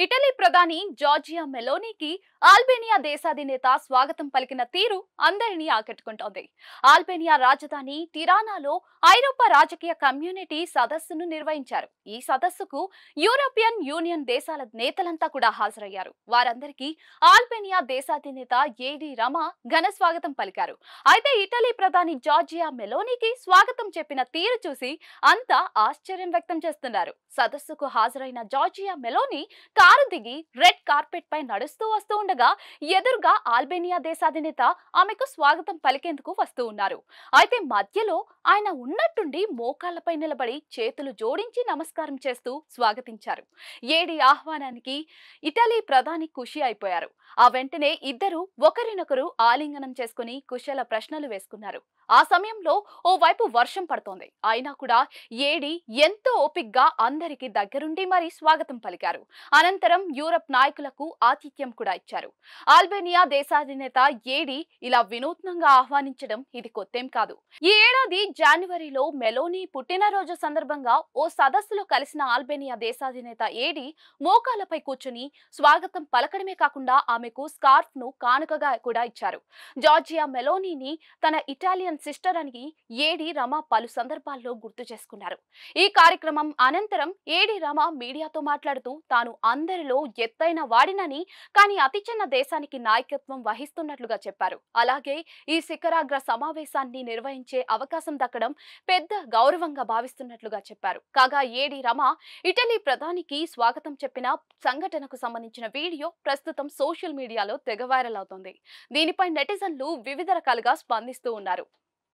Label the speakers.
Speaker 1: Italy ప్రధాని Georgia మెలోనీకి Albania దేశాధినేత స్వాగతం పలికిన తీరు అందరినీ ఆకట్టుకుంటోంది. ఆల్బేనియా రాజధాని టిరానాలో ఐరోపా రాజకీయ కమ్యూనిటీ సదస్సును నిర్వహించారు. ఈ సదస్సుకు యూరోపియన్ యూనియన్ దేశాల నేతలంతా కూడా హాజరయ్యారు. వారందరికీ ఆల్బేనియా దేశాధినేత ఏడి రమా ఘన స్వాగతం పలికారు. అయితే ఇటలీ ప్రధాని జార్జియా మెలోనీకి స్వాగతం చెప్పిన తీరు చూసి అంతా ఆశ్చర్యం వ్యక్తం చేస్తున్నారు. సదస్సుకు హాజరైన జార్జియా మెలోనీ కారు దిగి రెడ్ కార్పెట్ పై నడుస్తూ వస్తూ ఉండగా ఎదురుగా ఆల్బేనియా దేశాధినేత ఆమెకు స్వాగతం పలికేందుకు వస్తూ ఉన్నారు. అయితే మధ్యలో ఆయన ఉన్నట్టుండి మోకాళ్లపై నిలబడి చేతులు జోడించి నమస్కారం చేస్తూ స్వాగతించారు. ఏడి ఆహ్వానానికి ఇటలీ ప్రధాని ఖుషి అయిపోయారు. ఆ వెంటనే ఇద్దరు ఒకరినొకరు ఆలింగనం చేసుకుని కుశల ప్రశ్నలు వేసుకున్నారు. ఆ సమయంలో ఓవైపు వర్షం పడుతోంది. అయినా కూడా ఏడి ఎంతో ఓపిగ్గా అందరికి దగ్గరుండి మరి స్వాగతం పలికారు. అనంతరం యూరప్ నాయకులకు ఆతిథ్యం కూడా ఇచ్చారు. ఆల్బేనియా దేశాధినేత ఏడి ఇలా వినూత్నంగా ఆహ్వానించడం ఇది కొత్తేం కాదు. ఈ ఏడాది జనవరిలో మెలోనీ పుట్టినరోజు సందర్భంగా ఓ సదస్సులో కలిసిన ఆల్బేనియా దేశాధినేత ఏడి మోకాలపై కూర్చుని స్వాగతం పలకడమే కాకుండా ఆమెకు స్కార్ఫ్ ను కానుకగా కూడా ఇచ్చారు. జార్జియా మెలోనీని తన ఇటాలియన్ సిస్టర్ అని ఏడి రమా పలు సందర్భాల్లో గుర్తు చేసుకున్నారు. ఈ కార్యక్రమం అనంతరం ఏడి రమా మీడియాతో మాట్లాడుతూ తాను అందరిలో ఎత్తైన వాడినని, కానీ అతి చిన్న దేశానికి నాయకత్వం వహిస్తున్నట్లుగా చెప్పారు. అలాగే ఈ శిఖరాగ్ర సమావేశాన్ని నిర్వహించే అవకాశం దక్కడం పెద్ద గౌరవంగా భావిస్తున్నట్లుగా చెప్పారు. కాగా ఏడి రమా ఇటలీ ప్రధానికి స్వాగతం చెప్పిన సంఘటనకు సంబంధించిన వీడియో ప్రస్తుతం సోషల్ మీడియాలో తెగ వైరల్ అవుతోంది. దీనిపై నెటిజన్లు వివిధ రకాలుగా స్పందిస్తూ ఉన్నారు.